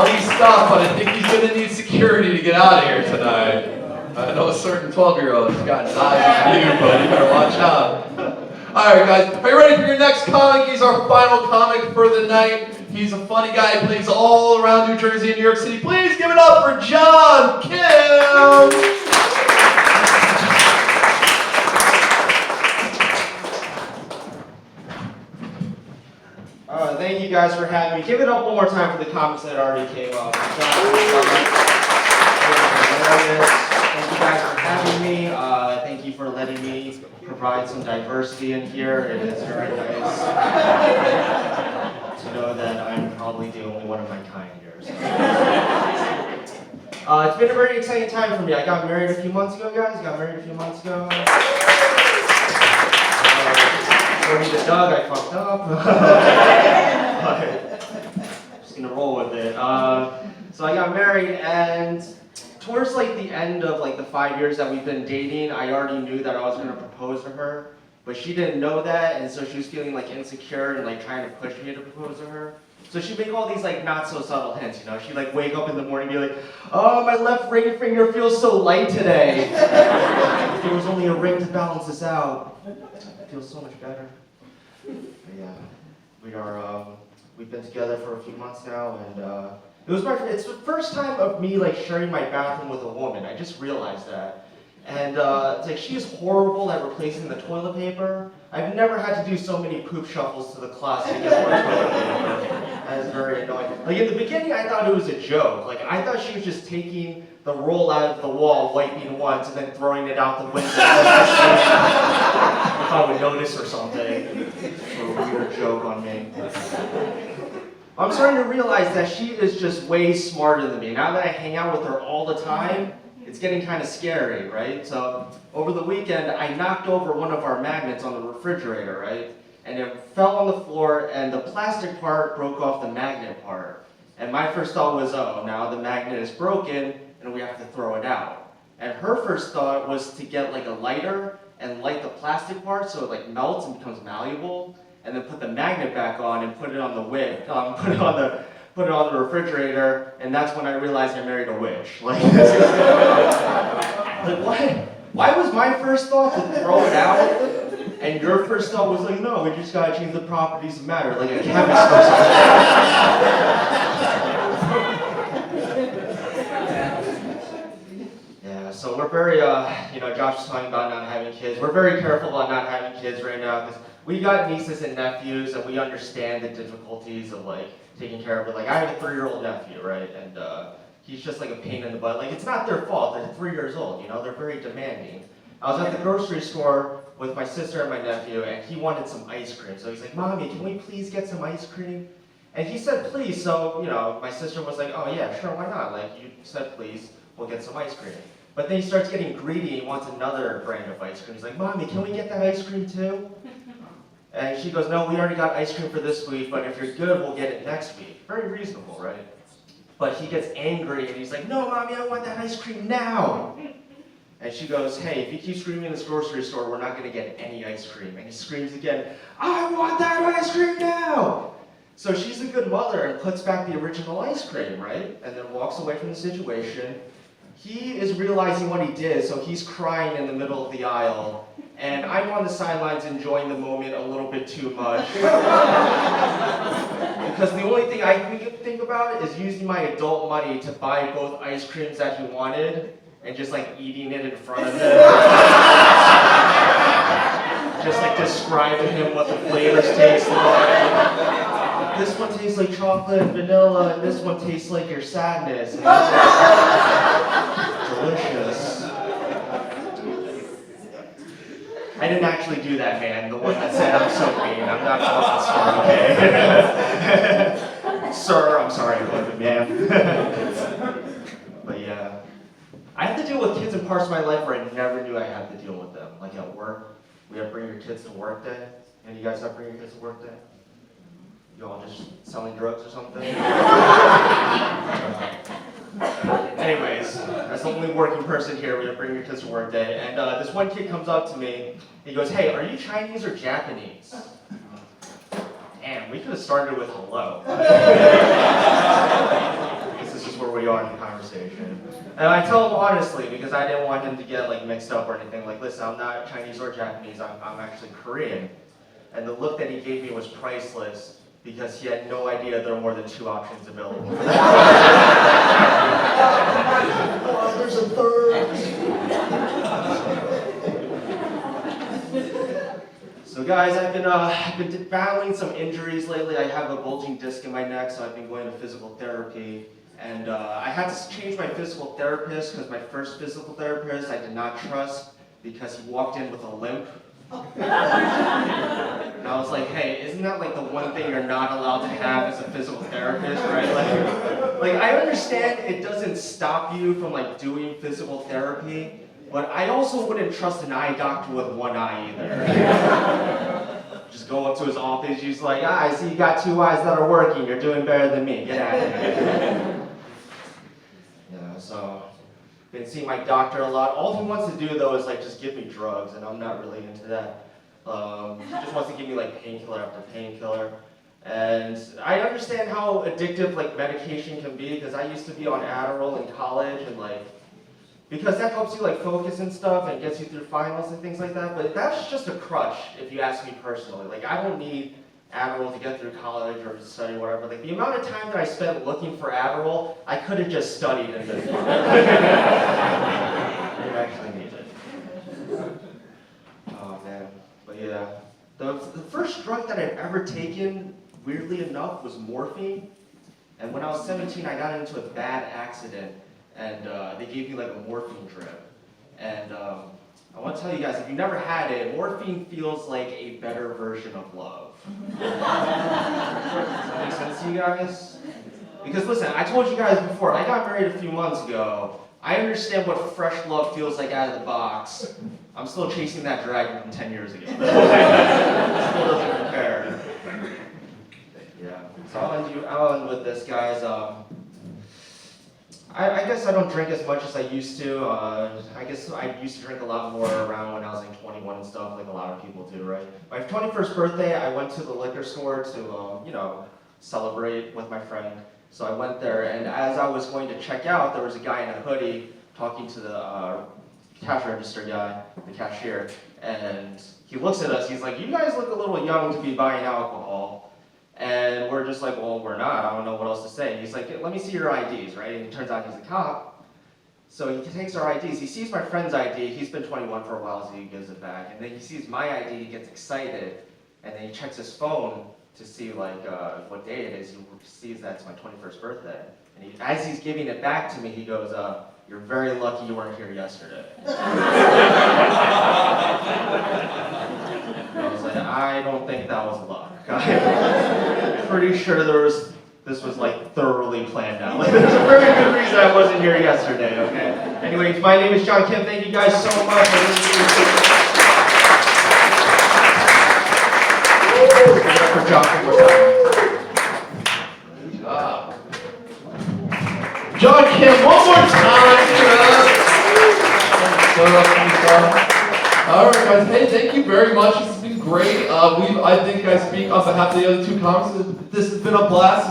funny stuff, but I think he's going to need security to get out of here tonight. I know a certain 12-year-old has got eyes on you, but you better watch out. Alright guys, are you ready for your next comic? He's our final comic for the night. He's a funny guy, he plays all around New Jersey and New York City. Please give it up for John Kim! Thank you guys for having me. Give it up one more time for the comics that already came up. Thank you guys for having me. Thank you for letting me provide some diversity in here. It is very nice to know that I'm probably the only one of my kind here. So. It's been a very exciting time for me. I got married a few months ago, guys. According to Doug, I fucked up. But just gonna roll with it. So I got married, and towards like the end of like the 5 years that we've been dating, I already knew that I was gonna propose to her, but she didn't know that, and so she was feeling like insecure and like trying to push me to propose to her. So she'd make all these like not so subtle hints, you know. She'd like wake up in the morning and be like, "Oh, my left ring finger feels so light today. If there was only a ring to balance this out, it feels so much better." Yeah, we've been together for a few months now, and it's the first time of me like sharing my bathroom with a woman. I just realized that. And it's like she is horrible at replacing the toilet paper. I've never had to do so many poop shuffles to the closet to get more toilet paper. That is very annoying. Like in the beginning, I thought it was a joke. Like I thought she was just taking the roll out of the wall, wiping once, and then throwing it out the window. If I would notice or something. For a weird joke on me. I'm starting to realize that she is just way smarter than me. Now that I hang out with her all the time, it's getting kind of scary, right? So over the weekend, I knocked over one of our magnets on the refrigerator, right? And it fell on the floor, and the plastic part broke off the magnet part. And my first thought was, oh, now the magnet is broken, and we have to throw it out. And her first thought was to get like a lighter and light the plastic part so it like melts and becomes malleable, and then put the magnet back on and put it on the put it on the refrigerator, and that's when I realized I married a witch. Like, like why was my first thought to throw it out, and your first thought was like, no, we just gotta change the properties of matter, like a chemist or something. Yeah, so we're very, Josh was talking about not having kids. We're very careful about not having kids right now, because we got nieces and nephews, and we understand the difficulties of like taking care of it. Like I have a 3-year-old nephew, right, and he's just like a pain in the butt. Like it's not their fault. They're 3 years old. You know, they're very demanding. I was at the grocery store with my sister and my nephew, and he wanted some ice cream. So he's like, "Mommy, can we please get some ice cream?" And he said, "Please." So my sister was like, "Oh yeah, sure, why not? Like you said, please, we'll get some ice cream." But then he starts getting greedy. He wants another brand of ice cream. He's like, "Mommy, can we get that ice cream too?" And she goes, "No, we already got ice cream for this week, but if you're good, we'll get it next week." Very reasonable, right? But he gets angry, and he's like, "No, Mommy, I want that ice cream now." And she goes, "Hey, if you keep screaming in this grocery store, we're not going to get any ice cream." And he screams again, "I want that ice cream now!" So she's a good mother and puts back the original ice cream, right? And then walks away from the situation. He is realizing what he did, so he's crying in the middle of the aisle. And I'm on the sidelines enjoying the moment a little bit too much. Because the only thing I can think about is using my adult money to buy both ice creams that he wanted and just like eating it in front of him. Just like describe to him what the flavors taste like. This one tastes like chocolate and vanilla, and this one tastes like your sadness. And delicious. I didn't actually do that, man. The one that said I'm so mean. I'm not talking okay? Sir, I'm sorry, ma'am. But yeah. I have to deal with kids in parts of my life where I never knew I had to deal with them. Like at work, we have bring your kids to work day. And you guys have bring your kids to work day? You all just selling drugs or something? Anyways, as the only working person here, we have bring your kids to work day. And this one kid comes up to me, he goes, "Hey, are you Chinese or Japanese?" Damn, we could have started with hello. And I tell him honestly because I didn't want him to get like mixed up or anything. Like, listen, I'm not Chinese or Japanese. I'm actually Korean. And the look that he gave me was priceless because he had no idea there were more than 2 options available. Oh, there's a third. So guys, I've been battling some injuries lately. I have a bulging disc in my neck, so I've been going to physical therapy. And I had to change my physical therapist because my first physical therapist I did not trust because he walked in with a limp. And I was like, hey, isn't that like the one thing you're not allowed to have as a physical therapist, right? Like I understand it doesn't stop you from like doing physical therapy, but I also wouldn't trust an eye doctor with one eye either. Just go up to his office, he's like, I see you got 2 eyes that are working, you're doing better than me, get out of here. Yeah, so been seeing my doctor a lot. All he wants to do though is like just give me drugs, and I'm not really into that. He just wants to give me like painkiller after painkiller. And I understand how addictive like medication can be because I used to be on Adderall in college and like because that helps you like focus and stuff and gets you through finals and things like that. But that's just a crutch if you ask me personally. Like I don't need Adderall to get through college or to study or whatever. Like the amount of time that I spent looking for Adderall, I could have just studied and been fine. I actually need it. Oh man, but yeah. The first drug that I've ever taken, weirdly enough, was morphine. And when I was 17, I got into a bad accident, and they gave me like a morphine drip. And I want to tell you guys, if you've never had it, morphine feels like a better version of love. Does that make sense to you guys? Because listen, I told you guys before, I got married a few months ago. I understand what fresh love feels like out of the box. I'm still chasing that dragon from 10 years ago. Still doesn't compare. Yeah. So I'll end with this, guys. I guess I don't drink as much as I used to. I guess I used to drink a lot more around when I was like 21 and stuff, like a lot of people do, right? My 21st birthday, I went to the liquor store to, celebrate with my friend. So I went there, and as I was going to check out, there was a guy in a hoodie talking to the cash register guy, the cashier, and he looks at us, he's like, you guys look a little young to be buying alcohol. And we're just like, well, we're not, I don't know what else to say. He's like, let me see your IDs, right? And it turns out he's a cop. So he takes our IDs, he sees my friend's ID, he's been 21 for a while, so he gives it back. And then he sees my ID, he gets excited, and then he checks his phone to see like what day it is. He sees that it's my 21st birthday. And as he's giving it back to me, he goes, you're very lucky you weren't here yesterday. I was like, I don't think that was luck. I'm pretty sure this was like thoroughly planned out. Like, there's a very good reason I wasn't here yesterday, okay? Anyways, my name is John Kim. Thank you guys so much. For John Kim. Good job. John Kim, one more time. All right, guys. Hey, thank you very much. This has been great. I think I speak on behalf of the other 2 comics. This has been a blast.